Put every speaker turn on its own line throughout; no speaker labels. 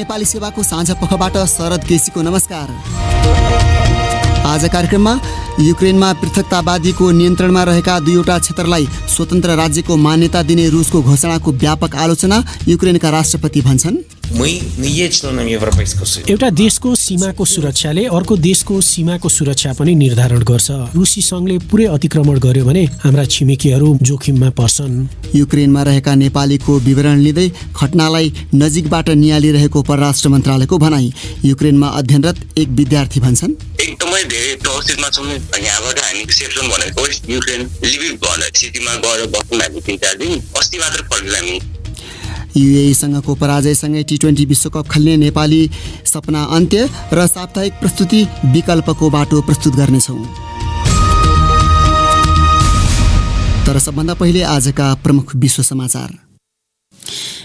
नेपाली सेवाको साँझ पखबाट शरद केसीको नमस्कार। आज कार्यक्रममा युक्रेनमा पृथकतावादीको नियन्त्रणमा रहेका दुईवटा क्षेत्रलाई स्वतन्त्र राज्यको मान्यता दिने रुसको घोषणाको व्यापक आलोचना। युक्रेनका राष्ट्रपति भन्छन्,
एउटा देशको सीमाको सुरक्षाले अर्को देशको सीमाको सुरक्षा पनि निर्धारण गर्छ। रुसी सङ्घले पुरै अतिक्रमण गर्यो भने हाम्रा छिमेकीहरू जोखिममा पर्छन्।
युक्रेनमा रहेका नेपालीको विवरण लिँदै घटनालाई नजिकबाट नियालिरहेको परराष्ट्र मन्त्रालयको भनाई। युक्रेनमा अध्ययनरत एक विद्यार्थी भन्छन्,
एकदमै धेरै प्रस्थितमा छौँ। यहाँबाट हामी सेफ जोन भनेको युक्रेन लिभिभ भनेर सिटीमा गएर बस्यौँ हामी 3-4 दिन। अस्ति मात्र फर्किल हामी।
युएईसँगको पराजयसँगै T20 विश्वकप खेल्ने नेपाली सपना अन्त्य र साप्ताहिक प्रस्तुति विकल्पको बाटो प्रस्तुत गर्नेछौँ। तर सबभन्दा पहिले आजका प्रमुख विश्व समाचार।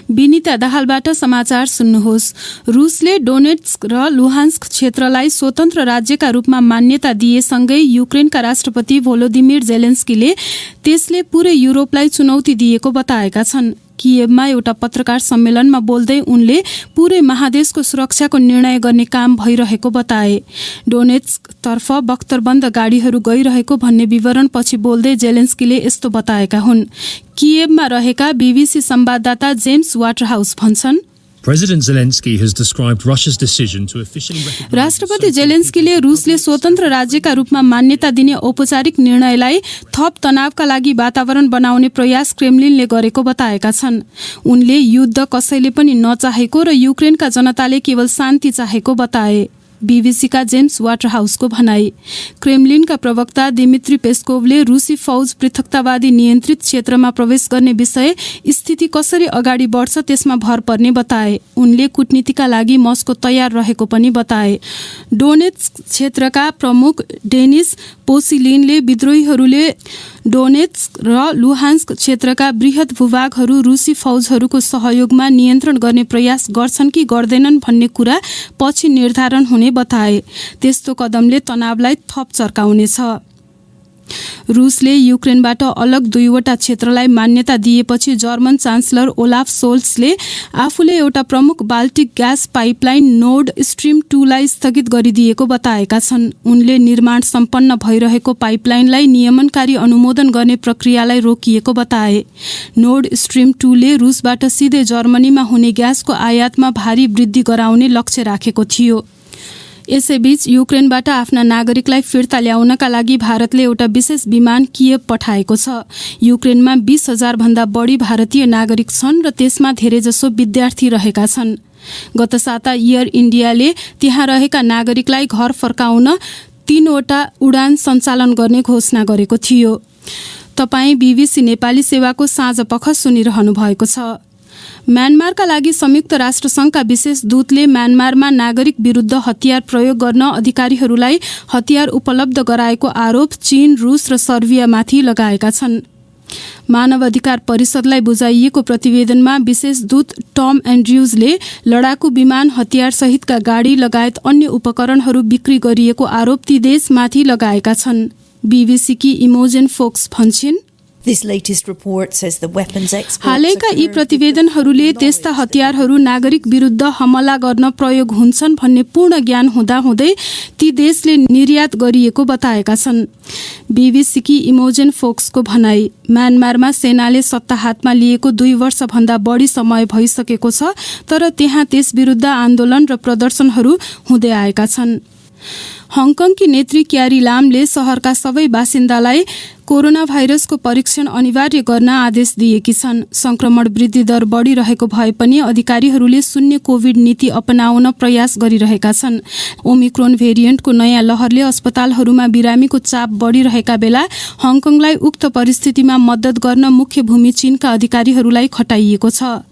विनिता दाहालबाट समाचार सुन्नुहोस्। रुसले डोनेट्स्क र लुहान्स्क क्षेत्रलाई स्वतन्त्र राज्यका रूपमा मान्यता दिएसँगै युक्रेनका राष्ट्रपति भोलोदिमिर जेलेन्स्कीले त्यसले पुरै युरोपलाई चुनौती दिएको बताएका छन्। कियेभमा एउटा पत्रकार सम्मेलनमा बोल्दै उनले पुरै महादेशको सुरक्षाको निर्णय गर्ने काम भइरहेको बताए। डोनेट्स्कतर्फ बख्तरबन्द गाडीहरू गइरहेको भन्ने विवरण पछि बोल्दै जेलेन्स्कीले यस्तो बताएका हुन्। कियेभमा रहेका बीबीसी संवाददाता जेम्स वाटरहाउस भन्छन्, राष्ट्रपति जेलेन्स्कीले रुसले स्वतन्त्र राज्यका रूपमा मान्यता दिने औपचारिक निर्णयलाई थप तनावका लागि वातावरण बनाउने प्रयास क्रेमलिनले गरेको बताएका छन्। उनले युद्ध कसैले पनि नचाहेको र युक्रेनका जनताले केवल शान्ति चाहेको बताए। बीबीसीका जेम्स वाटरहाउसको भनाई। क्रेमलिनका प्रवक्ता दिमित्री पेस्कोभले रुसी फौज पृथकतावादी नियन्त्रित क्षेत्रमा प्रवेश गर्ने विषय स्थिति कसरी अगाडि बढ्छ त्यसमा भर पर्ने बताए। उनले कूटनीतिका लागि मस्को तयार रहेको पनि बताए। डोनेट्स्क क्षेत्रका प्रमुख डेनिस पोसिलिनले विद्रोहीहरूले डोनेट्स्क र लुहान्स्क क्षेत्रका बृहत भूभागहरू रुसी फौजहरूको सहयोगमा नियन्त्रण गर्ने प्रयास गर्छन् कि गर्दैनन् भन्ने कुरा पछि निर्धारण हुने बताए। त्यस्तो कदमले तनावलाई थप चर्काउनेछ। रुसले युक्रेनबाट अलग दुईवटा क्षेत्रलाई मान्यता दिएपछि जर्मन चान्सलर ओलाफ सोल्सले आफूले एउटा प्रमुख Baltic gas pipeline Nord stream 2 लाई स्थगित गरिदिएको बताएका छन्। उनले निर्माण सम्पन्न भइरहेको पाइपलाइनलाई नियमनकारी अनुमोदन गर्ने प्रक्रियालाई रोकिएको बताए। नोर्ड स्ट्रिम 2 ले रुसबाट सिधै जर्मनीमा हुने ग्यासको आयातमा भारी वृद्धि गराउने लक्ष्य राखेको थियो। यसैबीच युक्रेनबाट आफ्ना नागरिकलाई फिर्ता ल्याउनका लागि भारतले एउटा विशेष विमान कियेभ पठाएको छ। युक्रेनमा 20,000 भन्दा बढी भारतीय नागरिक छन् र त्यसमा धेरैजसो विद्यार्थी रहेका छन्। गत साता एयर इन्डियाले त्यहाँ रहेका नागरिकलाई घर फर्काउन 3वटा उडान सञ्चालन गर्ने घोषणा गरेको थियो। तपाईँ बीबीसी नेपाली सेवाको साँझ पख सुनिरहनु भएको छ। म्यानमारका लागि संयुक्त राष्ट्रसङ्घका विशेष दूतले म्यानमारमा नागरिक विरुद्ध हतियार प्रयोग गर्न अधिकारीहरूलाई हतियार उपलब्ध गराएको आरोप चीन, रुस र सर्बियामाथि लगाएका छन्। मानव अधिकार परिषदलाई बुझाइएको प्रतिवेदनमा विशेष दूत टम एन्ड्र्युजले लडाकु विमान, हतियार सहितका गाडी लगायत अन्य उपकरणहरू बिक्री गरिएको आरोप ती देशमाथि लगाएका छन्। बीबीसीकी इमोजेन फोक्स भन्छन्, हालैका यी प्रतिवेदनहरूले त्यस्ता हतियारहरू नागरिक विरुद्ध हमला गर्न प्रयोग हुन्छन् भन्ने पूर्ण ज्ञान हुँदाहुँदै ती देशले निर्यात गरिएको बताएका छन्। बीबीसीकी इमोजेन फोक्सको भनाई। म्यानमारमा सेनाले सत्ता हातमा लिएको 2 वर्षभन्दा बढी समय भइसकेको छ, तर त्यहाँ त्यस विरुद्ध आन्दोलन र प्रदर्शनहरू हुँदै आएका छन्। हङकङकी नेत्री क्यारी लामले शहरका सबै बासिन्दालाई कोरोना भाइरसको परीक्षण अनिवार्य गर्न आदेश दिएकी छन्। संक्रमण वृद्धि दर बढिरहेको भए पनि अधिकारीहरूले शून्य कोभिड नीति अपनाउन प्रयास गरिरहेका छन्। ओमिक्रोन भेरिएन्टको नयाँ लहरले अस्पतालहरूमा बिरामीको चाप बढिरहेका बेला हङकङलाई उक्त परिस्थितिमा मद्दत गर्न मुख्य भूमि चीनका अधिकारीहरूलाई खटाइएको छ।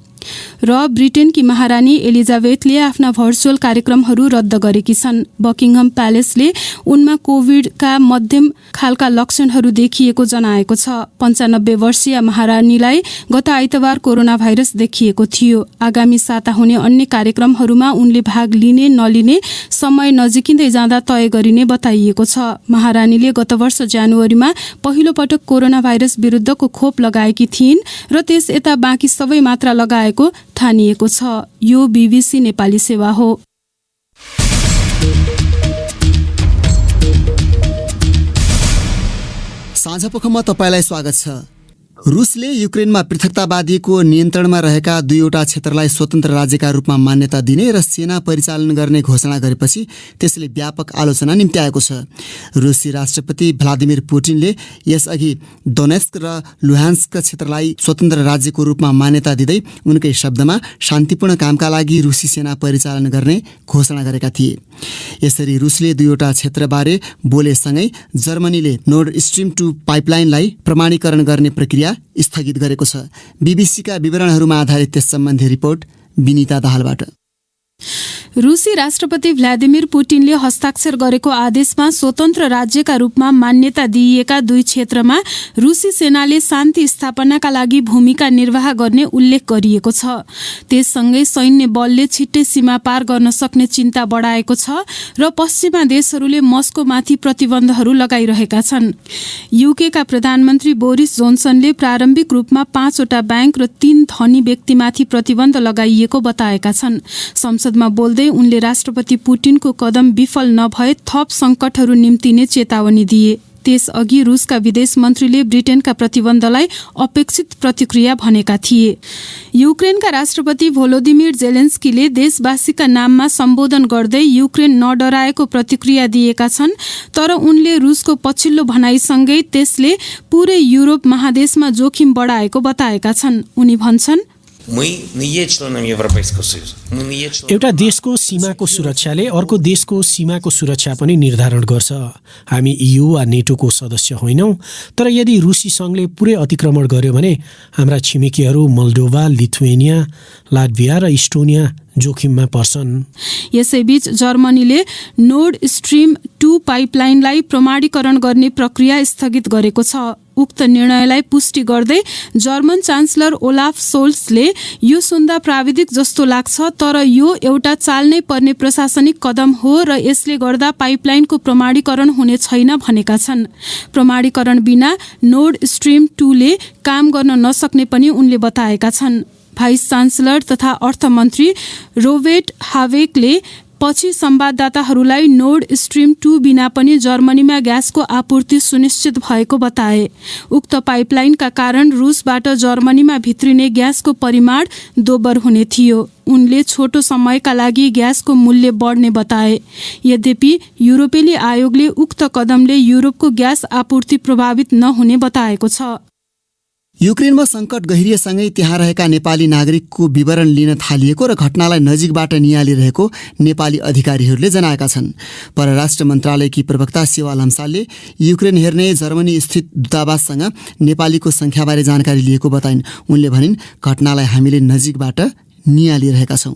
र ब्रिटेनकी महारानी एलिजाबेथले आफ्ना भर्चुअल कार्यक्रमहरू रद्द गरेकी छन्। बकिङहम प्यालेसले उनमा कोभिडका मध्यम खालका लक्षणहरू देखिएको जनाएको छ। 95 वर्षीय महारानीलाई गत आइतबार कोरोना भाइरस देखिएको थियो। आगामी साता हुने अन्य कार्यक्रमहरूमा उनले भाग लिने नलिने समय नजिकिँदै जाँदा तय गरिने बताइएको छ। महारानीले गत वर्ष जनवरीमा पहिलो पटक कोरोना भाइरस विरुद्धको खोप लगाएकी थिइन् र त्यस यता बाँकी सबै मात्रा लगाएको भएको ठानिएको छ। यो BBC नेपाली सेवा हो।
साँझपखमा तपाईलाई स्वागत छ। रुसले युक्रेनमा पृथकतावादीको नियन्त्रणमा रहेका 2वटा क्षेत्रलाई स्वतन्त्र राज्यका रूपमा मान्यता दिने र सेना परिचालन गर्ने घोषणा गरेपछि त्यसले व्यापक आलोचना निम्त्याएको छ। रुसी राष्ट्रपति भ्लादिमिर पुटिनले यसअघि दोनेस्क र लुहान्स्क क्षेत्रलाई स्वतन्त्र राज्यको रूपमा मान्यता दिँदै उनकै शब्दमा शान्तिपूर्ण कामका लागि रुसी सेना परिचालन गर्ने घोषणा गरेका थिए। यसरी रुसले 2वटा क्षेत्रबारे बोलेसँगै जर्मनीले नोर्ड स्ट्रिम 2 पाइपलाइनलाई प्रमाणीकरण गर्ने प्रक्रिया स्थगित गरेको छ। बीबीसीका विवरणहरूमा आधारित त्यस सम्बन्धी रिपोर्ट विनिता दाहालबाट।
रुसी राष्ट्रपति भ्लादिमिर पुटिनले हस्ताक्षर गरेको आदेशमा स्वतन्त्र राज्यका रूपमा मान्यता दिइएका 2 क्षेत्रमा रुसी सेनाले शान्ति स्थापनाका लागि भूमिका निर्वाह गर्ने उल्लेख गरिएको छ। त्यससँगै सैन्य बलले छिट्टै सीमा पार गर्न सक्ने चिन्ता बढाएको छ र पश्चिमा देशहरूले मस्कोमाथि प्रतिबन्धहरू लगाइरहेका छन्। युकेका प्रधानमन्त्री बोरिस जोन्सनले प्रारम्भिक रूपमा 5वटा ब्याङ्क र 3 धनी व्यक्तिमाथि प्रतिबन्ध लगाइएको बताएका छन्। संसदमा बोल्दै उनले राष्ट्रपति पुटिनको कदम विफल नभए थप सङ्कटहरू निम्तिने चेतावनी दिए। त्यसअघि रुसका विदेश मन्त्रीले ब्रिटेनका प्रतिबन्धलाई अपेक्षित प्रतिक्रिया भनेका थिए। युक्रेनका राष्ट्रपति भोलोदिमिर जेलेन्स्कीले देशवासीका नाममा सम्बोधन गर्दै युक्रेन नडराएको प्रतिक्रिया दिएका छन्, तर उनले रुसको पछिल्लो भनाइसँगै त्यसले पूरै युरोप महादेशमा जोखिम बढाएको बताएका छन्। उनी भन्छन्,
एउटा देशको सीमाको सुरक्षाले अर्को देशको सीमाको सुरक्षा पनि निर्धारण गर्छ। हामी EU वा नेटोको सदस्य होइनौँ, तर यदि रुसी सङ्घले पुरै अतिक्रमण गर्यो भने हाम्रा छिमेकीहरू मोल्डोभा, लिथुएनिया, लाटभिया र इस्टोनिया जोखिममा पर्छन्।
यसैबीच जर्मनीले नोर्ड स्ट्रिम 2 पाइपलाइनलाई प्रमाणीकरण गर्ने प्रक्रिया स्थगित गरेको छ। उक्त निर्णयलाई पुष्टि गर्दै जर्मन चान्सलर ओलाफ सोल्सले यो सुन्दा प्राविधिक जस्तो लाग्छ, तर यो एउटा चाल्नै पर्ने प्रशासनिक कदम हो र यसले गर्दा पाइपलाइनको प्रमाणीकरण हुने छैन भनेका छन्। प्रमाणीकरण बिना नोर्ड स्ट्रिम 2 ले काम गर्न नसक्ने पनि उनले बताएका छन्। भाइस चान्सलर तथा अर्थमन्त्री रोबर्ट हावेकले पछि संवाददाताहरूलाई नोर्ड स्ट्रिम 2 बिना पनि जर्मनीमा ग्यासको आपूर्ति सुनिश्चित भएको बताए। उक्त पाइपलाइनका कारण रुसबाट जर्मनीमा भित्रिने ग्यासको परिमाण दोब्बर हुने थियो। उनले छोटो समयका लागि ग्यासको मूल्य बढ्ने बताए। यद्यपि युरोपेली आयोगले उक्त कदमले युरोपको ग्यास आपूर्ति प्रभावित नहुने बताएको छ।
युक्रेनमा सङ्कट गहिरिएसँगै त्यहाँ रहेका नेपाली नागरिकको विवरण लिन थालिएको र घटनालाई नजिकबाट नियालिरहेको नेपाली अधिकारीहरूले जनाएका छन्। परराष्ट्र मन्त्रालयकी प्रवक्ता सेवा लम्सालले युक्रेन हेर्ने जर्मनी स्थित दूतावाससँग नेपालीको सङ्ख्याबारे जानकारी लिएको बताइन्। उनले भनिन्, घटनालाई हामीले नजिकबाट नियालिरहेका छौँ।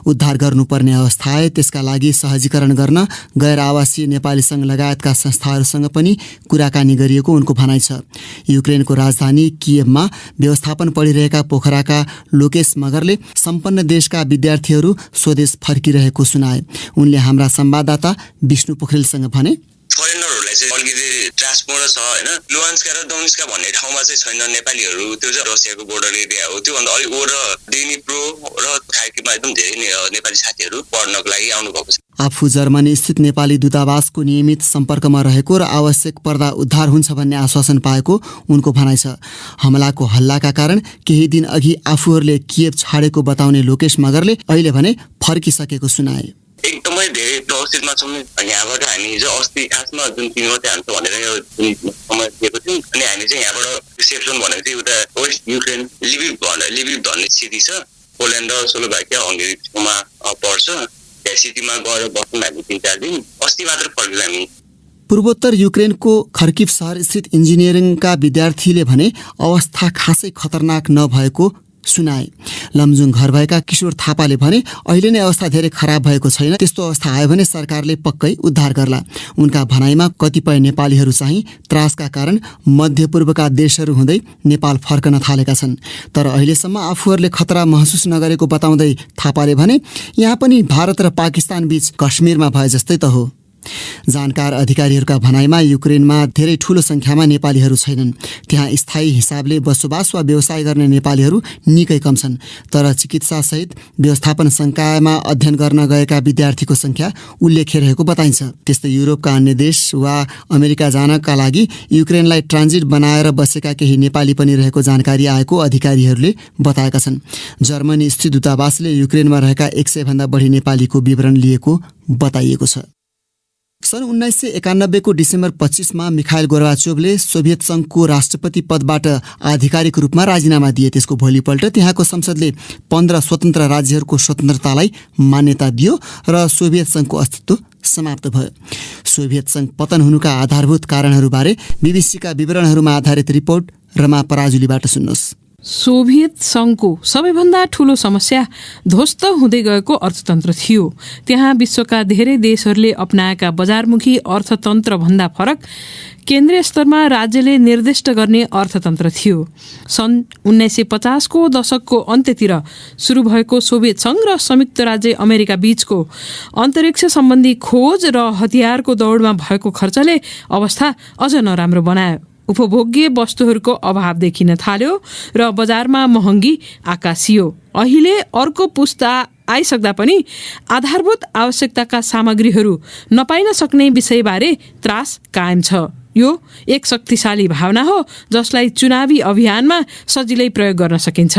उद्धार गर्नुपर्ने अवस्था आए त्यसका लागि सहजीकरण गर्न गैर आवासीय नेपाली सङ्घ लगायतका संस्थाहरूसँग पनि कुराकानी गरिएको उनको भनाइ छ। युक्रेनको राजधानी कियभमा व्यवस्थापन पढिरहेका पोखराका लोकेश मगरले सम्पन्न देशका विद्यार्थीहरू स्वदेश फर्किरहेको सुनाए। उनले हाम्रा संवाददाता विष्णु पोखरेलसँग भने,
फरेनरहरूलाई चाहिँ अलिकति ट्रान्सपोर्ट छ होइन, लुहान्स्का र दोनेस्क भन्ने ठाउँमा चाहिँ छैन नेपालीहरू। त्यो चाहिँ रसियाको बोर्डर एरिया हो। त्योभन्दा अलिक ओर डेनिप्रो र खार्किभमा एकदम धेरै नेपाली साथीहरू पढ्नको लागि आउनु भएको छ।
आफू जर्मनी स्थित नेपाली दूतावासको नियमित सम्पर्कमा रहेको र आवश्यक पर्दा उद्धार हुन्छ भन्ने आश्वासन पाएको उनको भनाइ छ। हमलाको हल्लाका कारण केही दिन अघि आफूहरूले कियभ छाडेको बताउने लोकेश मगरले अहिले भने फर्किसकेको सुनाए।
एकदमै धेरै अवस्थितमा छौँ। यहाँबाट हामी हिजो अस्ति खासमा जुन 3 मात्रै हान्छ भनेर समय दिएको थियौँ, अनि हामी चाहिँ यहाँबाट सेफ जोन भनेको चाहिँ उता वेस्ट युक्रेन लिभिभ भन्ने सिटी छ। पोल्यान्ड र स्लोभाकिया हङ्गेरीमा पर्छ। त्यहाँ सिटीमा गएर बस्यौँ हामी 3-4 दिन। अस्ति मात्र फर्क्यौँ हामी।
पूर्वोत्तर युक्रेनको खर्किभ सहर स्थित इन्जिनियरिङका विद्यार्थीले भने अवस्था खासै खतरनाक नभएको सुनाए। लमजुङ घर भएका किशोर थापाले भने अहिले नै अवस्था धेरै खराब भएको छैन, त्यस्तो अवस्था आयो भने सरकारले पक्कै उद्धार गर्ला। उनका भनाइमा कतिपय नेपालीहरू चाहिँ त्रासका कारण मध्यपूर्वका देशहरू हुँदै नेपाल फर्कन थालेका छन्, तर अहिलेसम्म आफूहरूले खतरा महसुस नगरेको बताउँदै थापाले भने यहाँ पनि भारत र पाकिस्तान बीच कश्मीरमा भए जस्तै त हो। जानकार अधिकारीहरूका भनाइमा युक्रेनमा धेरै ठूलो सङ्ख्यामा नेपालीहरू छैनन्। त्यहाँ स्थायी हिसाबले बसोबास वा व्यवसाय गर्ने नेपालीहरू निकै कम छन्। तर चिकित्सासहित व्यवस्थापन संकायमा अध्ययन गर्न गएका विद्यार्थीको सङ्ख्या उल्लेख्य रहेको बताइन्छ। त्यस्तै युरोपका अन्य देश वा अमेरिका जानका लागि युक्रेनलाई ट्रान्जिट बनाएर बसेका केही नेपाली पनि रहेको जानकारी आएको अधिकारीहरूले बताएका छन्। जर्मनी स्थित दूतावासले युक्रेनमा रहेका 100 भन्दा बढी नेपालीको विवरण लिएको बताइएको छ। सन् 1991 को डिसेम्बर 25 मिखाइल गोर्बाचोभले सोभियत सङ्घको राष्ट्रपति पदबाट आधिकारिक रूपमा राजीनामा दिए। त्यसको भोलिपल्ट त्यहाँको संसदले 15 स्वतन्त्र राज्यहरूको स्वतन्त्रतालाई मान्यता दियो र सोभियत सङ्घको अस्तित्व समाप्त भयो। सोभियत सङ्घ पतन हुनुका आधारभूत कारणहरूबारे बीबीसीका विवरणहरूमा आधारित रिपोर्ट रमा पराजुलीबाट सुन्नुहोस्।
सोभियत सङ्घको सबैभन्दा ठूलो समस्या ध्वस्त हुँदै गएको अर्थतन्त्र थियो। त्यहाँ विश्वका धेरै देशहरूले अपनाएका बजारमुखी अर्थतन्त्रभन्दा फरक केन्द्रीय स्तरमा राज्यले निर्दिष्ट गर्ने अर्थतन्त्र थियो। सन् 1950 को दशकको अन्त्यतिर सुरु भएको सोभियत सङ्घ र संयुक्त राज्य अमेरिका बीचको अन्तरिक्ष सम्बन्धी खोज र हतियारको दौडमा भएको खर्चले अवस्था अझ नराम्रो बनायो। उपभोग्य वस्तुहरूको अभाव देखिन थाल्यो र बजारमा महँगी आकाशियो। अहिले अर्को पुस्ता आइसक्दा पनि आधारभूत आवश्यकताका सामग्रीहरू नपाइन सक्ने विषयबारे त्रास कायम छ। यो एक शक्तिशाली भावना हो जसलाई चुनावी अभियानमा सजिलै प्रयोग गर्न सकिन्छ।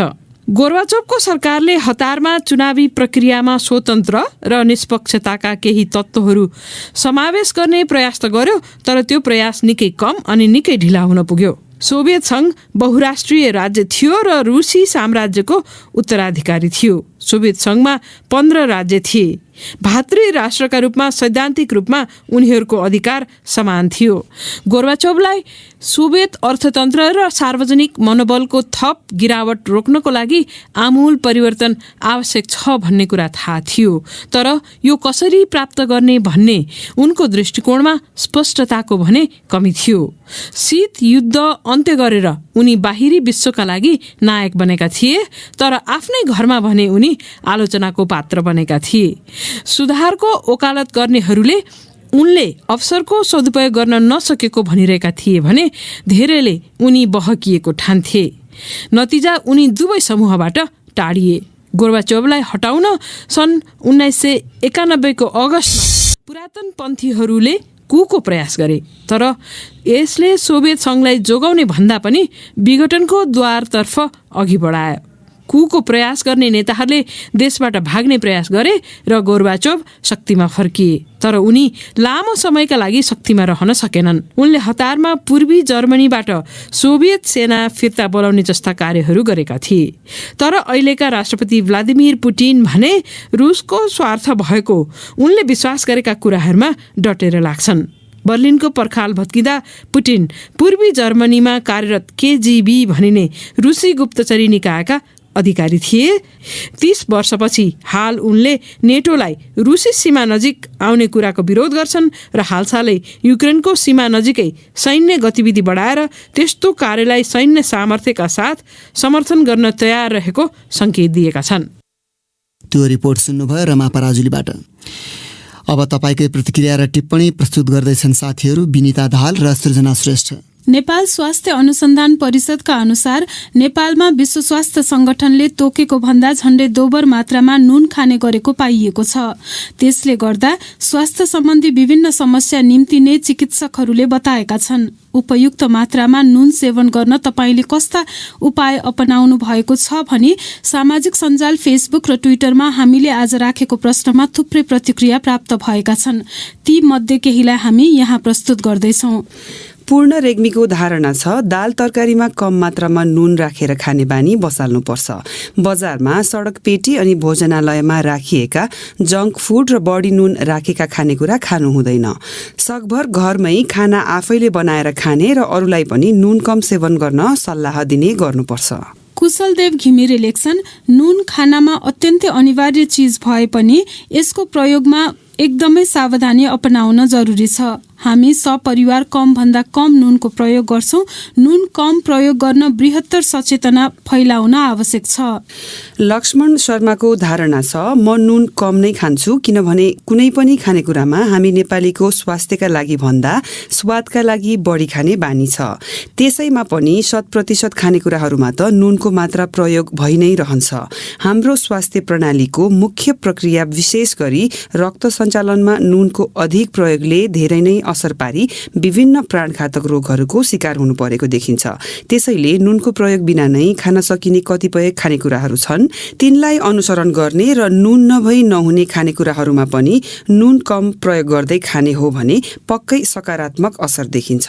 गोर्बाचोभको सरकारले हतारमा चुनावी प्रक्रियामा स्वतन्त्र र निष्पक्षताका केही तत्त्वहरू समावेश गर्ने प्रयास त गर्यो, तर त्यो प्रयास निकै कम अनि निकै ढिला हुन पुग्यो। सोभियत सङ्घ बहुराष्ट्रिय राज्य थियो र रुसी साम्राज्यको उत्तराधिकारी थियो। सोभियत सङ्घमा 15 राज्य थिए। भातृ राष्ट्रका रूपमा सैद्धान्तिक रूपमा उनीहरूको अधिकार समान थियो। गोर्बाचोभलाई सोभियत अर्थतन्त्र र सार्वजनिक मनोबलको थप गिरावट रोक्नको लागि आमूल परिवर्तन आवश्यक छ भन्ने कुरा थाहा थियो। तर यो कसरी प्राप्त गर्ने भन्ने उनको दृष्टिकोणमा स्पष्टताको भने कमी थियो। शीत युद्ध अन्त्य गरेर उनी बाहिरी विश्वका लागि नायक बनेका थिए, तर आफ्नै घरमा भने उनी आलोचनाको पात्र बनेका थिए। सुधारको वकालत गर्नेहरूले उनले अवसरको सदुपयोग गर्न नसकेको भनिरहेका थिए भने धेरैले उनी बहकिएको ठान्थे। नतिजा उनी दुवै समूहबाट टाढिए। गोर्बाचोभलाई हटाउन सन् 1991 को अगस्तमा पुरातनपन्थीहरूले कुको प्रयास गरे, तर यसले सोभियत सङ्घलाई जोगाउने भन्दा पनि विघटनको द्वारतर्फ अघि बढायो। कुको प्रयास गर्ने नेताहरूले देशबाट भाग्ने प्रयास गरे र गोर्बाचोभ शक्तिमा फर्किए, तर उनी लामो समयका लागि शक्तिमा रहन सकेनन्। उनले हतारमा पूर्वी जर्मनीबाट सोभियत सेना फिर्ता बोलाउने जस्ता कार्यहरू गरेका थिए। तर अहिलेका राष्ट्रपति भ्लादिमिर पुटिन भने रुसको स्वार्थ भएको उनले विश्वास गरेका कुराहरूमा डटेर लाग्छन्। बर्लिनको पर्खाल भत्किँदा पुटिन पूर्वी जर्मनीमा कार्यरत केजीबी भनिने रुसी गुप्तचरी निकायका अधिकारी थिए। 30 वर्षपछि हाल उनले नेटोलाई रुसी सीमा नजिक आउने कुराको विरोध गर्छन् र हालसालै युक्रेनको सीमा नजिकै सैन्य गतिविधि बढाएर त्यस्तो कार्यलाई सैन्य सामर्थ्यका साथ समर्थन गर्न तयार रहेको सङ्केत दिएका छन्।
त्यो रिपोर्ट सुन्नुभयो रमा पराजुलीबाट। अब तपाईँकै प्रतिक्रिया र टिप्पणी प्रस्तुत गर्दैछन् साथीहरू विनिता दाहाल र सृजना श्रेष्ठ।
नेपाल स्वास्थ्य अनुसन्धान परिषदका अनुसार नेपालमा विश्व स्वास्थ्य संगठनले तोकेको भन्दा झण्डै दोब्बर मात्रामा नुन खाने गरेको पाइएको छ। त्यसले गर्दा स्वास्थ्य सम्बन्धी विभिन्न समस्या निम्तिने चिकित्सकहरूले बताएका छन्। उपयुक्त मात्रामा नुन सेवन गर्न तपाईँले कस्ता उपाय अपनाउनु भएको छ भनी सामाजिक सञ्जाल फेसबुक र ट्विटरमा हामीले आज राखेको प्रश्नमा थुप्रै प्रतिक्रिया प्राप्त भएका छन्। ती मध्ये केहीलाई हामी यहाँ प्रस्तुत गर्दैछौँ।
पूर्ण रेग्मीको धारणा छ दाल तरकारीमा कम मात्रामा नुन राखेर खाने बानी बसाल्नुपर्छ। बजारमा सडक पेटी अनि भोजनालयमा राखिएका जङ्क फुड र बढी नुन राखेका खानेकुरा खानु हुँदैन। सकभर घरमै खाना आफैले बनाएर खाने र अरूलाई पनि नुन कम सेवन गर्न सल्लाह दिने गर्नुपर्छ।
कुशलदेव घिमिरे लेख्छन्, नुन खानामा अत्यन्तै अनिवार्य चिज भए पनि यसको प्रयोगमा एकदमै सावधानी अपनाउन जरुरी छ। हामी सपरिवार कम भन्दा कम नुनको प्रयोग गर्छौं। नुन कम प्रयोग गर्न बृहत्तर सचेतना फैलाउन आवश्यक छ।
लक्ष्मण शर्माको धारणा छ, म नुन कम नै खान्छु किनभने कुनै पनि खानेकुरामा हामी नेपालीको स्वास्थ्यका लागि भन्दा स्वादका लागि बढी खाने बानी छ। त्यसैमा पनि 100% खानेकुराहरूमा त नुनको मात्रा प्रयोग भइ नै रहन्छ। हाम्रो स्वास्थ्य प्रणालीको मुख्य प्रक्रिया विशेष गरी रक्त सञ्चालनमा नुनको अधिक प्रयोगले धेरै नै असर पारी विभिन्न प्राणघातक रोगहरूको शिकार हुनु परेको देखिन्छ। त्यसैले नुनको प्रयोग बिना नै खान सकिने कतिपय खानेकुराहरू छन्, तिनलाई अनुसरण गर्ने र नुन नभई नहुने खानेकुराहरूमा पनि नुन कम प्रयोग गर्दै खाने हो भने पक्कै सकारात्मक असर देखिन्छ।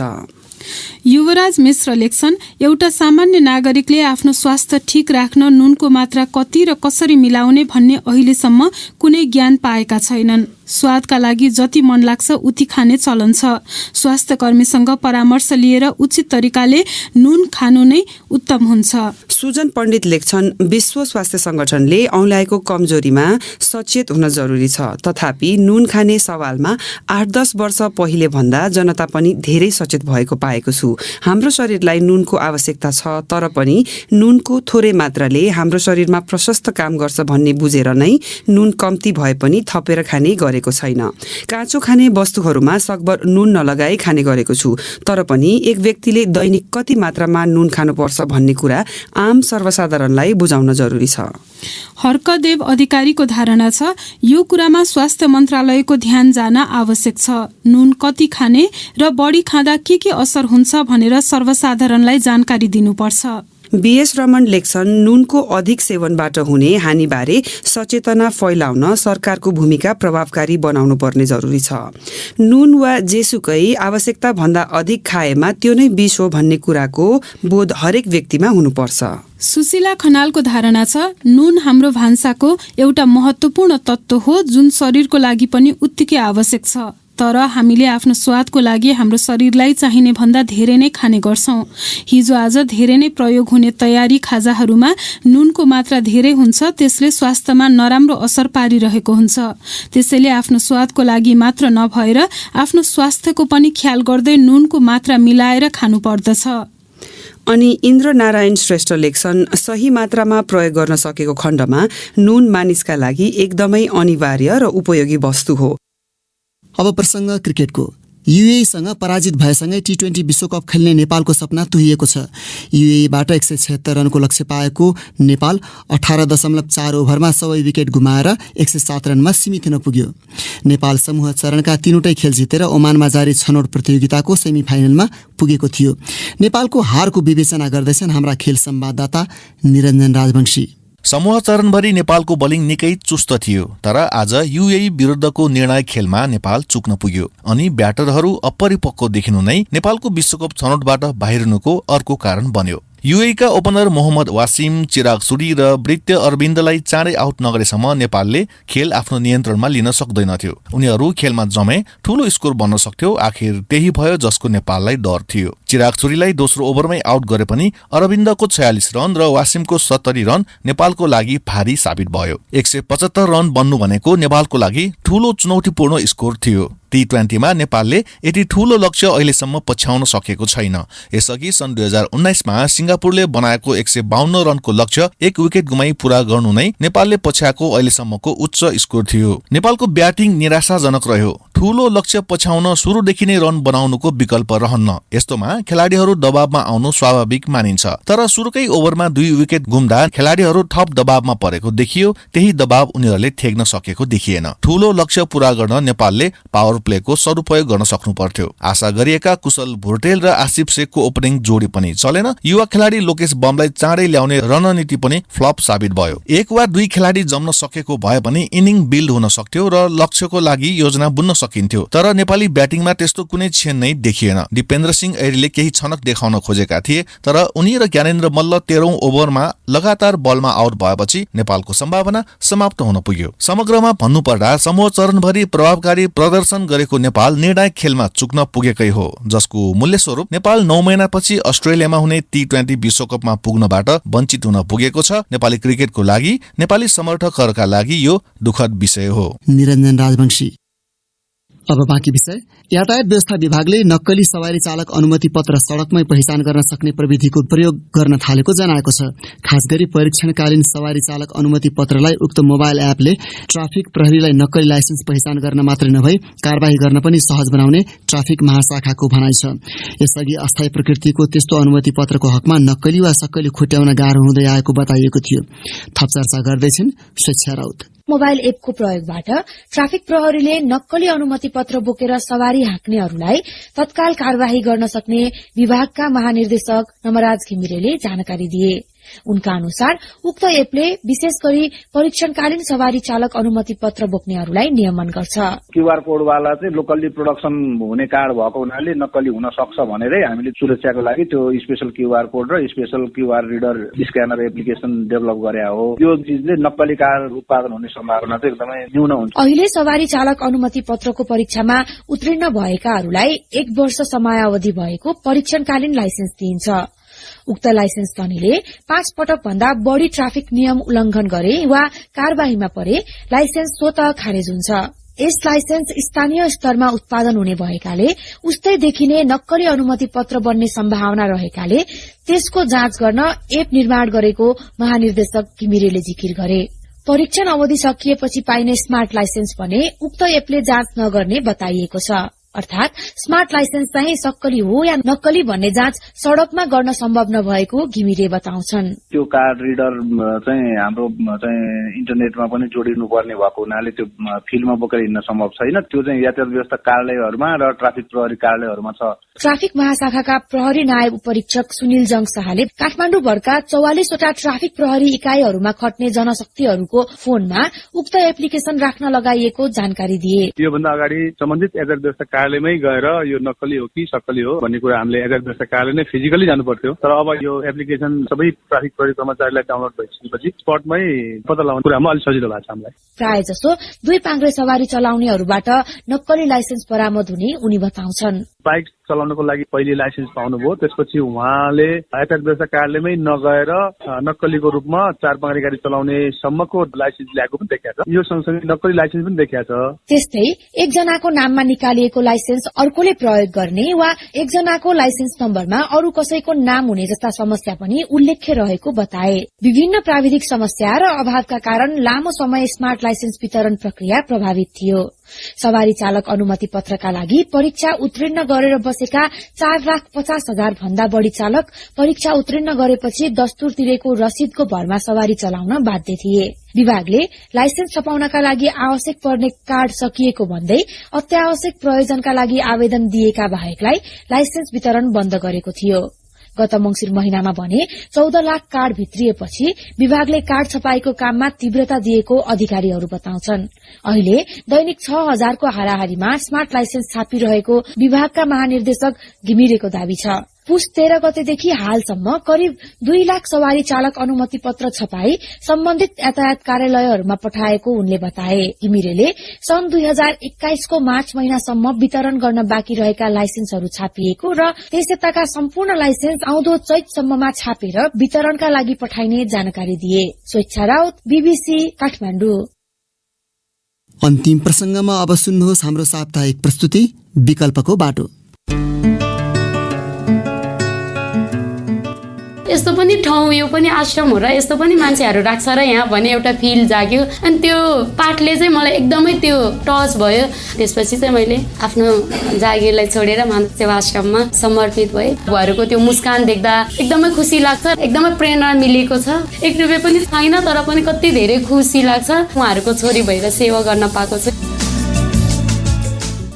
युवराज मिश्र लेख्छन्, एउटा सामान्य नागरिकले आफ्नो स्वास्थ्य ठिक राख्न नुनको मात्रा कति र कसरी मिलाउने भन्ने अहिलेसम्म कुनै ज्ञान पाएका छैनन्। स्वादका लागि जति मन लाग्छ उति खाने चलन छ। स्वास्थ्य कर्मीसँग परामर्श लिएर उचित तरिकाले नुन खानु नै उत्तम हुन्छ।
सुजन पण्डित लेख्छन्, विश्व स्वास्थ्य संगठनले औँल्याएको कमजोरीमा सचेत हुन जरुरी छ। तथापि नुन खाने सवालमा 8-10 वर्ष पहिले भन्दा जनता पनि धेरै सचेत भएको पाएको छु। हाम्रो शरीरलाई नुनको आवश्यकता छ, तर पनि नुनको थोरै मात्राले हाम्रो शरीरमा प्रशस्त काम गर्छ भन्ने बुझेर नै नुन कम्ती भए पनि थपेर खाने गरेको छैन। काँचो खाने वस्तुहरूमा सकभर नुन नलगाई खाने गरेको छु, तर पनि एक व्यक्तिले दैनिक कति मात्रामा नुन खानुपर्छ भन्ने कुरा आम सर्वसाधारणलाई बुझाउन जरुरी छ।
हर्कदेव अधिकारीको धारणा छ, यो कुरामा स्वास्थ्य मन्त्रालयको ध्यान जान आवश्यक छ। नुन कति खाने र बढी खाँदा के असर हुन्छ भनेर सर्वसाधारणलाई जानकारी दिनुपर्छ।
बीएस रमन लेख्छन्, नुनको अधिक सेवनबाट हुने हानिबारे सचेतना फैलाउन सरकारको भूमिका प्रभावकारी बनाउनु पर्ने जरुरी छ। नुन वा जेसुकै आवश्यकता भन्दा अधिक खाएमा त्यो नै विष हो भन्ने कुराको बोध हरेक व्यक्तिमा हुनुपर्छ।
सुशीला खनालको धारणा छ, नुन हाम्रो भान्साको एउटा महत्त्वपूर्ण तत्त्व हो जुन शरीरको लागि पनि उत्तिकै आवश्यक छ। तर हामीले आफ्नो स्वादको लागि हाम्रो शरीरलाई चाहिने भन्दा धेरै नै खाने गर्छौं। हिजो आज धेरै नै प्रयोग हुने तयारी खाजाहरूमा नुनको मात्रा धेरै हुन्छ, त्यसले स्वास्थ्यमा नराम्रो असर पारिरहेको हुन्छ। त्यसैले आफ्नो स्वादको लागि मात्र नभएर आफ्नो स्वास्थ्यको पनि ख्याल गर्दै नुनको मात्रा मिलाएर खानु पर्दछ।
अनि इन्द्र नारायण श्रेष्ठ लेख्छन्, सही मात्रामा प्रयोग गर्न सकेको खण्डमा नुन मानिसका लागि एकदमै अनिवार्य र उपयोगी वस्तु हो।
अब प्रसङ्ग क्रिकेटको। युएईसँग पराजित भएसँगै T20 विश्वकप खेल्ने नेपालको सपना तुहिएको छ। युएईबाट 176 रनको लक्ष्य पाएको नेपाल 18.4 ओभरमा सबै विकेट गुमाएर 107 रनमा सीमित हुन पुग्यो। नेपाल समूह चरणका 3वटै खेल जितेर ओमानमा जारी छनौट प्रतियोगिताको सेमिफाइनलमा पुगेको थियो। नेपालको हारको विवेचना गर्दैछन् हाम्रा खेल संवाददाता निरञ्जन राजवंशी।
समूह चरणभरि नेपालको बलिङ निकै चुस्त थियो, तर आज युएई विरुद्धको निर्णायक खेलमा नेपाल चुक्न पुग्यो अनि ब्याटरहरू अपरिपक्व देखिनु नै नेपालको विश्वकप छनौटबाट बाहिरिनुको अर्को कारण बन्यो। युएईका ओपनर मोहम्मद वासिम, चिराग सुरी र वृत्य अरविन्दलाई चाँडै आउट नगरेसम्म नेपालले खेल आफ्नो नियन्त्रणमा लिन सक्दैनथ्यो। उनीहरू खेलमा जमे ठूलो स्कोर बन्न सक्थ्यो। आखिर त्यही भयो जसको नेपाललाई डर थियो। चिराग सुरीलाई दोस्रो ओभरमै आउट गरे पनि अरविन्दको 46 रन र वासिमको 70 रन नेपालको लागि भारी साबित भयो। 175 रन बन्नु भनेको नेपालको लागि ठूलो चुनौतीपूर्ण स्कोर थियो। T20मा नेपालले यति ठूलो लक्ष्य अहिलेसम्म पछ्याउन सकेको छैन। यसअघि सन् 2019मा सिङ्गापुरले बनाएको 152 रनको लक्ष्य 1 विकेट गुमाई पूरा गर्नु नै नेपालले पछ्याएको अहिलेसम्मको उच्च स्कोर थियो। नेपालको ब्याटिङ निराशाजनक रह्यो। ठूलो लक्ष्य पछ्याउन सुरुदेखि नै रन बनाउनुको विकल्प रहन्न। यस्तोमा खेलाडीहरू दबावमा आउनु स्वाभाविक मानिन्छ। तर सुरुकै ओभरमा 2 विकेट गुम्दा खेलाडीहरू थप दबावमा परेको देखियो। त्यही दबाव उनीहरूले ठेक्न सकेको देखिएन। ठूलो लक्ष्य पूरा गर्न नेपालले पावर प्लेको सदुपयोग गर्न सक्नु पर्थ्यो। आशा गरिएका कुशल भुर्टेल र आसिफ शेखको ओपनिङ जोडी पनि चलेन। युवा खेलाडी लोकेश बमलाई चाँडै ल्याउने रणनीति पनि फ्लप साबित भयो। 1 वा 2 खेलाडी जम्न सकेको भए पनि इनिङ बिल्ड हुन सक्थ्यो र लक्ष्यको लागि योजना बुन्न सकिन्थ्यो। तर नेपाली ब्याटिङमा त्यस्तो कुनै क्षण नै देखिएन। दिपेन्द्र सिंह ऐरीले केही छनक देखाउन खोजेका थिए, तर उनी र ज्ञानेन्द्र मल्ल 13औं ओभरमा लगातार बलमा आउट भएपछि नेपालको सम्भावना समाप्त हुन पुग्यो। समग्रमा भन्नुपर्दा समूह चरणभरि प्रभावकारी प्रदर्शन गरेको नेपाल निर्णायक खेलमा चुक्न पुगेकै हो, जसको मूल्य स्वरूप नेपाल 9 महिनापछि अस्ट्रेलियामा हुने T20 विश्वकपमा पुग्नबाट वञ्चित हुन पुगेको छ। नेपाली क्रिकेटको लागि, नेपाली समर्थकहरूका लागि यो दुःखद विषय हो।
निरञ्जन राजवंशी। अब बाँकी विषय। यातायात व्यवस्था विभागले नक्कली सवारी चालक अनुमति पत्र सड़कमै पहिचान गर्न सक्ने प्रविधिको प्रयोग गर्न थालेको जनाएको छ। खास गरी परीक्षणकालीन सवारी चालक अनुमति पत्रलाई उक्त मोबाइल एपले ट्राफिक प्रहरीलाई नक्कली लाइसेन्स पहिचान गर्न मात्रै नभई कारबाही गर्न पनि सहज बनाउने ट्राफिक महाशाखाको भनाइ छ। यसअघि अस्थायी प्रकृतिको त्यस्तो अनुमति पत्रको हकमा नक्कली वा सक्कली खुट्याउन गाह्रो हुँदै आएको बताइएको थियो। थप चर्चा गर्दैछिन् स्वेच्छा राउत।
मोबाइल एपको प्रयोगबाट ट्राफिक प्रहरीले नक्कली अनुमति पत्र बोकेर सवारी हाँक्नेहरूलाई तत्काल कार्यवाही गर्न सक्ने विभागका महानिर्देशक नमराज घिमिरेले जानकारी दिए। उनका अनुसार उक्त एपले विशेष गरी परीक्षणकालीन सवारी चालक अनुमति पत्र बोक्नेहरूलाई नियमन गर्छ।
क्यूआर कोडवाला चाहिँ लोकल्ली प्रोडक्सन हुने कार्ड भएको हुनाले नक्कली हुन सक्छ भनेरै हामीले सुरक्षाको लागि त्यो स्पेशल क्यूआर कोड र special QR reader scanner application develop गरे हो। यो चिजले नक्कली कार्ड उत्पादन हुने सम्भावना चाहिँ एकदमै न्यून हुन्छ।
अहिले सवारी चालक अनुमति पत्रको परीक्षामा उत्तीर्ण भएकाहरूलाई 1 वर्ष समयावधि भएको परीक्षणकालीन लाइसेन्स दिइन्छ। उक्त लाइसेन्स धनीले 5 पटक भन्दा बढ़ी ट्राफिक नियम उल्लंघन गरे वा कार्यवाहीमा परे लाइसेन्स स्वतः खारेज हुन्छ। यस लाइसेन्स स्थानीय स्तरमा उत्पादन हुने भएकाले उस्तै देखिने नक्कली अनुमति पत्र बन्ने सम्भावना रहेकाले त्यसको जाँच गर्न एप निर्माण गरेको महानिर्देशक घिमिरेले जिकिर गरे। परीक्षण अवधि सकिएपछि पाइने स्मार्ट लाइसेन्स भने उक्त एपले जाँच नगर्ने बताइएको छ। अर्थात स्मार्ट लाइसेन्स चाहिँ सक्कली हो या नक्कली भन्ने जाँच सड़कमा गर्न सम्भव नभएको घिमिरे बताउँछन्।
त्यो कार्ड रिडर चाहिँ हाम्रो चाहिँ इन्टरनेटमा पनि जोडिनु पर्ने भएको हुनाले त्यो फिल्डमा बोकेर हिँड्न सम्भव छैन। त्यो चाहिँ यातायात व्यवस्था कार्यालयहरूमा र ट्राफिक प्रहरी कार्यालयहरूमा छ।
ट्राफिक महाशाखाका प्रहरी नायब उपरीक्षक सुनिल जङ शाहले काठमाडौँभरका 44 वटा ट्राफिक प्रहरी इकाइहरूमा खट्ने जनशक्तिहरूको फोनमा उक्त एप्लिकेशन राख्न लगाइएको जानकारी दिए।
योभन्दा अगाडि सम्बन्धित यातायात व्यवस्था कार्यालयमै गएर यो नक्कली हो कि सक्कली हो भन्ने कुरा हामीले यातायात व्यवस्था कार्यालय नै फिजिकली जानु पर्थ्यो। तर अब यो एप्लिकेशन सबै ट्राफिक प्रहरी कर्मचारीलाई डाउनलोड भइसकेपछि स्पटमै पत्ता लगाउने कुरामा अलिक सजिलो भएको छ हामीलाई। प्राय
जसो 2 पाङ्ग्रे सवारी चलाउनेहरूबाट नक्कली लाइसेन्स बरामद हुने उनी बताउँछन्।
बाइक चलाउनको लागि पहिले लाइसेन्स पाउनुभयो, त्यसपछि उहाँले यातायात व्यवस्था कार्यालयमै नगएर नक्कलीको रूपमा 4 पाङ्ग्रे गाडी चलाउने सम्मको लाइसेन्स ल्याएको पनि देखिएको छ। यो सँगसँगै नक्कली लाइसेन्स पनि देखिएको छ।
त्यस्तै एकजनाको नाममा निकालिएको लाइसेन्स अर्कोले प्रयोग गर्ने वा एकजनाको लाइसेन्स नम्बरमा अरू कसैको नाम हुने जस्ता समस्या पनि उल्लेख्य रहेको बताए। विभिन्न प्राविधिक समस्या र अभावका कारण लामो समय स्मार्ट लाइसेन्स वितरण प्रक्रिया प्रभावित थियो। सवारी चालक अनुमति पत्रका लागि परीक्षा उत्तीर्ण गरेर बसेका 4,50,000 भन्दा बढ़ी चालक परीक्षा उत्तीर्ण गरेपछि दस्तुर तिरेको रसिदको भरमा सवारी चलाउन बाध्य थिए। विभागले लाइसेन्स छपाउनका लागि आवश्यक पर्ने कार्ड सकिएको भन्दै अत्यावश्यक प्रयोजनका लागि आवेदन दिएका बाहेकलाई लाइसेन्स वितरण बन्द गरेको थियो। गत मंसिर महिनामा भने 14 लाख कार्ड भित्रिएपछि विभागले कार्ड छपाईको काममा तीव्रता दिएको अधिकारीहरू बताउँछन्। अहिले दैनिक 6,000 को हाराहारीमा स्मार्ट लाइसेन्स छापिरहेको विभागका महानिर्देशक घिमिरेको दावी छ। पुस 13 गतेदेखि हालसम्म करिब 2 लाख सवारी चालक अनुमति पत्र छपाई सम्बन्धित यातायात कार्यालयहरूमा पठाएको उनले बताए। घिमिरेले सन् 2021 को मार्च महिनासम्म वितरण गर्न बाँकी रहेका लाइसेन्सहरू छापिएको र त्यसयताका सम्पूर्ण लाइसेन्स आउँदो चैतसम्ममा छापेर वितरणका लागि पठाइने जानकारी दिए। स्वेच्छा राउत, बीबीसी काठमाडौँ।
अन्तिम प्रसंगमा अब सुन्नुहोस् हाम्रो साप्ताहिक प्रस्तुति विकल्पको बाटो।
यस्तो पनि ठाउँ, यो पनि आश्रम हो र यस्तो पनि मान्छेहरू राख्छ र यहाँ भने एउटा फिल जाग्यो। अनि त्यो पाठले चाहिँ मलाई एकदमै त्यो टच भयो। त्यसपछि चाहिँ मैले आफ्नो जागिरलाई छोडेर मानव सेवा आश्रममा समर्पित भएँ। उहाँहरूको त्यो मुस्कान देख्दा एकदमै खुसी लाग्छ, एकदमै प्रेरणा मिलेको छ। 1 रुपैयाँ पनि छैन तर पनि कति धेरै खुसी लाग्छ उहाँहरूको छोरी भएर सेवा गर्न पाएको छु।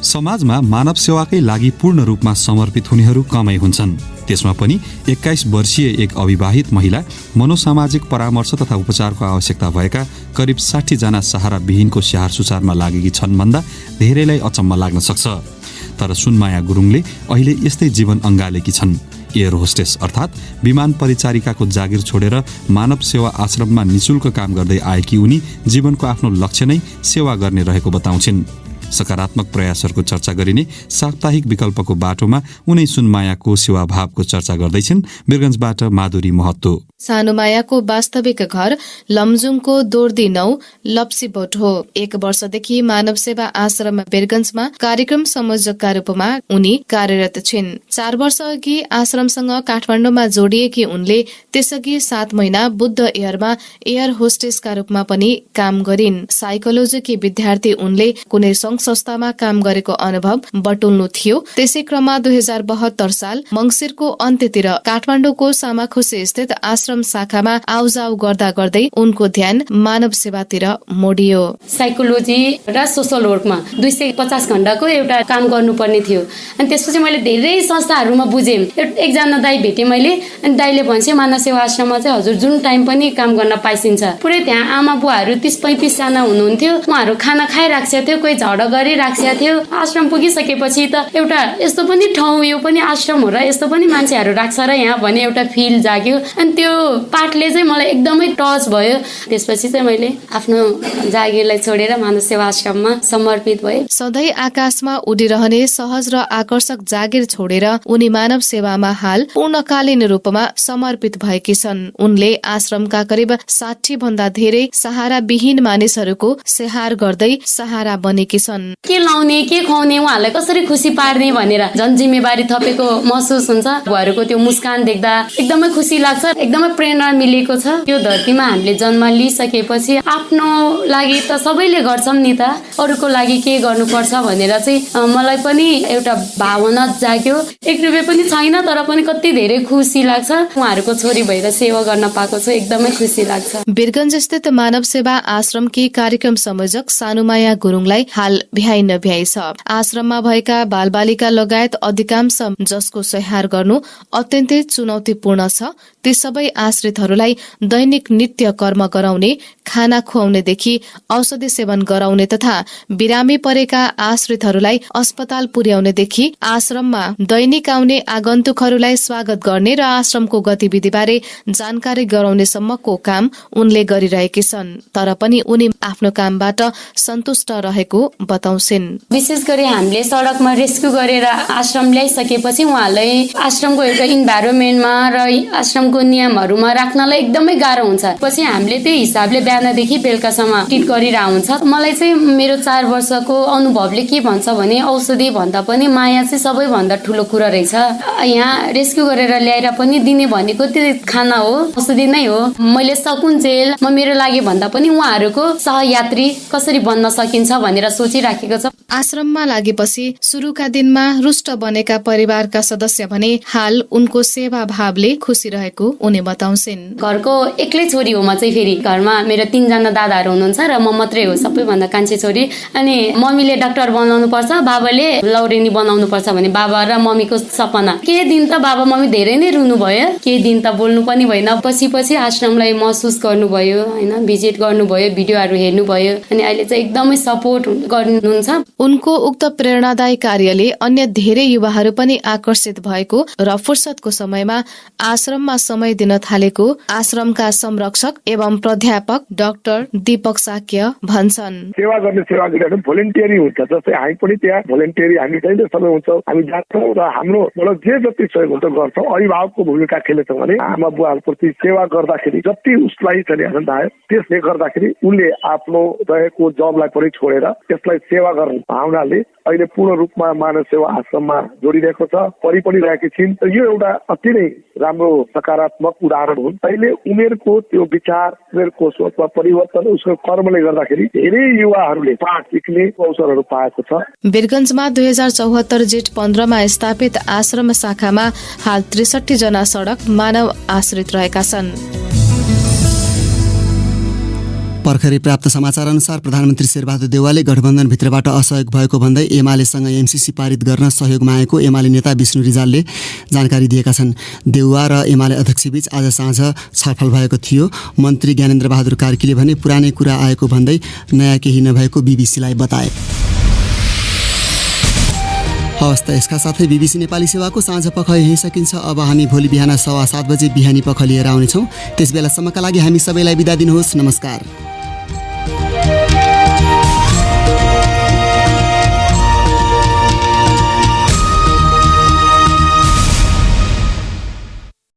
समाजमा मानव सेवाकै लागि पूर्ण रूपमा समर्पित हुनेहरू कमै हुन्छन्। त्यसमा पनि 21 वर्षीय एक अविवाहित महिला मनोसामाजिक परामर्श तथा उपचारको आवश्यकता भएका करिब 60 जना सहारा विहीनको स्याहार सुसारमा लागेकी छन् भन्दा धेरैलाई अचम्म लाग्न सक्छ। तर सुनमाया गुरुङले अहिले यस्तै जीवन अँगालेकी छन्। एयर होस्टेस अर्थात् विमान परिचारिकाको जागिर छोडेर मानव सेवा आश्रममा निशुल्क काम गर्दै आएकी उनी जीवनको आफ्नो लक्ष्य नै सेवा गर्ने रहेको बताउँछिन्। सकारात्मक प्रयासहरूको चर्चा गरिने साप्ताहिक विकल्पको बाटोमा उनै सुनमायाको सेवाभावको चर्चा गर्दैछन् वीरगञ्जबाट माधुरी महतो।
सानुमायाको वास्तविक घर लमजुङको दोर्दी 9 लप्सीबोट हो। 1 वर्षदेखि मानव सेवा आश्रम बेरगन्जमा कार्यक्रम संयोजकका रूपमा उनी कार्यरत छिन्। 4 वर्ष अघि आश्रमसँग काठमाडौँमा जोडिएकी उनले त्यसअघि 7 महिना बुद्ध एयरमा एयर होस्टेसका रूपमा पनि काम गरिन्। साइकोलोजीकी विद्यार्थी उनले कुनै संघ संस्थामा काम गरेको अनुभव बटुल्नु थियो। त्यसै क्रममा 2072 साल मंसिरको अन्त्यतिर काठमाडौँको सामाखुसी स्थित आश्रम शाखामा आउजाउ गर्दा गर्दै उनको ध्यान मानव सेवातिर मोडियो।
साइकोलोजी र सोसल वर्कमा 250 घण्टाको एउटा काम गर्नुपर्ने थियो। अनि त्यसपछि मैले धेरै संस्थाहरूमा बुझेँ। एकजना दाइ भेटेँ मैले, अनि दाइले भन्छ मानव सेवा आश्रममा चाहिँ हजुर जुन टाइम पनि काम गर्न पाइसिन्छ। पुरै त्यहाँ आमा बुवाहरू 30-35 जना हुनुहुन्थ्यो। उहाँहरू खाना खाइराखेको थियो, कोही झगडा गरिराखेको थियो। आश्रम पुगिसकेपछि त एउटा यस्तो पनि ठाउँ, यो पनि आश्रम हो र यस्तो पनि मान्छेहरू राख्छ र यहाँ भन्ने एउटा फिल जाग्यो। अनि त्यो पाठले चाहिँ मलाई एकदमै टच भयो। त्यसपछि चाहिँ मैले आफ्नो जागिरलाई छोडेर मानव सेवा आश्रममा समर्पित भए।
सधैँ आकाशमा उडिरहने सहज र आकर्षक जागिर छोडेर उनी मानव सेवामा हाल पूर्णकालीन रूपमा समर्पित भएकी छन्। उनले आश्रमका करिब 60 भन्दा धेरै सहारा विहीन मानिसहरूको स्याहार गर्दै सहारा बनेकी छन्।
के लाउने के खुवाउने उहाँहरूलाई कसरी खुसी पार्ने भनेर झन् जिम्मेवारी थपेको महसुस हुन्छ। उहाँहरूको त्यो मुस्कान देख्दा एकदमै खुसी लाग्छ, एकदमै प्रेरणा मिलेको छ। यो धरतीमा हामीले जन्म लिइसकेपछि आफ्नो लागि त सबैले गर्छौँ नि त, अरूको लागि के गर्नुपर्छ भनेर चाहिँ मलाई पनि एउटा भावना जाग्यो। 1 रुपियाँ पनि छैन तर पनि कति धेरै खुसी लाग्छ। उहाँहरूको छोरी भएर सेवा गर्न पाएको छु, एकदमै खुसी लाग्छ।
वीरगञ्ज स्थित मानव सेवा आश्रमकी कार्यक्रम संयोजक सानुमाया गुरुङलाई हाल भ्याइ नभ्याइ छ। आश्रममा भएका बालबालिका लगायत अधिकांश जसको स्याहार गर्नु अत्यन्तै चुनौतीपूर्ण छ, ती सबै आश्रितहरूलाई दैनिक नित्य कर्म गराउने, खाना खुवाउनेदेखि औषधि सेवन गराउने तथा बिरामी परेका आश्रितहरूलाई अस्पताल पुर्याउनेदेखि आश्रममा दैनिक आउने आगन्तुकहरूलाई स्वागत गर्ने र आश्रमको गतिविधिबारे जानकारी गराउनेसम्मको काम उनले गरिरहेकी छन्। तर पनि उनी आफ्नो कामबाट सन्तुष्ट रहेको बताउँछिन्।
विशेष गरी हामीले सडकमा रेस्क्यु गरेर आश्रम ल्याइसकेपछि उहाँलाई आश्रमको एउटा इन्भाइरोमेन्टमा र आश्रमको नियमहरूमा राख्नलाई एकदमै गाह्रो हुन्छ। पछि हामीले त्यही हिसाबले बिहानदेखि बेलुकासम्म ट्रिट गरिरहेको हुन्छ। मलाई चाहिँ मेरो 4 वर्षको अनुभवले के भन्छ भने औषधि भन्दा पनि माया चाहिँ सबैभन्दा ठुलो कुरा रहेछ। यहाँ रेस्क्यु गरेर ल्याएर पनि दिने भनेको त्यो खाना हो, औषधि नै हो। मैले सकुन्जेल म मेरो लागि भन्दा पनि उहाँहरूको सहयात्री कसरी बन्न सकिन्छ भनेर सोचिराखेको छ।
आश्रममा लागेपछि सुरुका दिनमा रुष्ट बनेका परिवारका सदस्य भने हाल उनको सेवा भावले खुसी रहेको उनी बताउँछिन्।
घरको एक्लै छोरी हो म चाहिँ। फेरि घरमा मेरो 3 जना दादाहरू हुनुहुन्छ र म मात्रै हो सबैभन्दा कान्छी छोरी। अनि मम्मीले डाक्टर बनाउनु पर्छ, बाबाले लौरेनी बनाउनु पर्छ भने बाबा र मम्मीको सपना। केही दिन त बाबा मम्मी धेरै नै रुनु भयो, केही दिन त बोल्नु पनि भएन। पछि आश्रमलाई महसुस गर्नुभयो हैन, भिजिट गर्नुभयो, भिडियोहरू हेर्नुभयो, अनि अहिले चाहिँ एकदमै सपोर्ट गर्नुहुन्छ।
उनको उक्त प्रेरणादायी कार्यले अन्य धेरै युवाहरू पनि आकर्षित भएको र फुर्सदको समयमा आश्रममा समय दिन थालेको आश्रमका संरक्षक एवं प्राध्यापक डाक्टर दीपक साक्य भन्छन्।
सेवा गर्ने सेवा गरिरहेको भोलिन्टियरी हुन्छ। जस्तै हामी पनि त्यहाँ भोलिन्टियरी हामी जहिले समय हुन्छौँ, हामी जान्छौँ र हाम्रोबाट जे जति सहयोग हुन्छ गर्छौँ। अभिभावकको भूमिका खेलेछौँ भने आमा बुवाहरूप्रति सेवा गर्दाखेरि जति उसलाई चाहिँ आनन्द आयो, त्यसले गर्दाखेरि उनले आफ्नो रहेको जबलाई पनि छोडेर त्यसलाई सेवा गर्ने भावनाले अहिले पूर्ण रूपमा मानव सेवा आश्रममा जोडिरहेको छ, परि पनि रहेकी छिन्। यो एउटा अति नै राम्रो सकारात्मक उदाहरण हो। अहिले उमेरको त्यो विचार, उमेरको सोचमा परिवर्तन उसको कर्मले गर्दाखेरि धेरै युवाहरूले पाठ सिक्ने अवसरहरू पाएको छ।
वीरगञ्जमा 2074 जेठ 15 मा स्थापित आश्रम शाखामा हाल 63 जना सडक मानव आश्रित रहेका छन्।
भर्खरै प्राप्त समाचार अनुसार प्रधानमन्त्री शेरबहादुर देउवाले गठबन्धनभित्रबाट असहयोग भएको भन्दै एमालेसँग एमसीसी पारित गर्न सहयोग मागेको एमाले नेता विष्णु रिजालले जानकारी दिएका छन्। देउवा र एमाले अध्यक्षबीच आज साँझ छलफल भएको थियो। मन्त्री ज्ञानेन्द्र बहादुर कार्कीले भने पुरानै कुरा आएको भन्दै नयाँ केही नभएको बीबीसीलाई बताए। हवस् त यसका साथै बीबीसी नेपाली सेवाको साँझ पख यहीँ सकिन्छ। अब हामी भोलि बिहान 7:15 बजे बिहानी पख लिएर आउनेछौँ। त्यस बेलासम्मका लागि हामी सबैलाई बिदा दिनुहोस्। नमस्कार।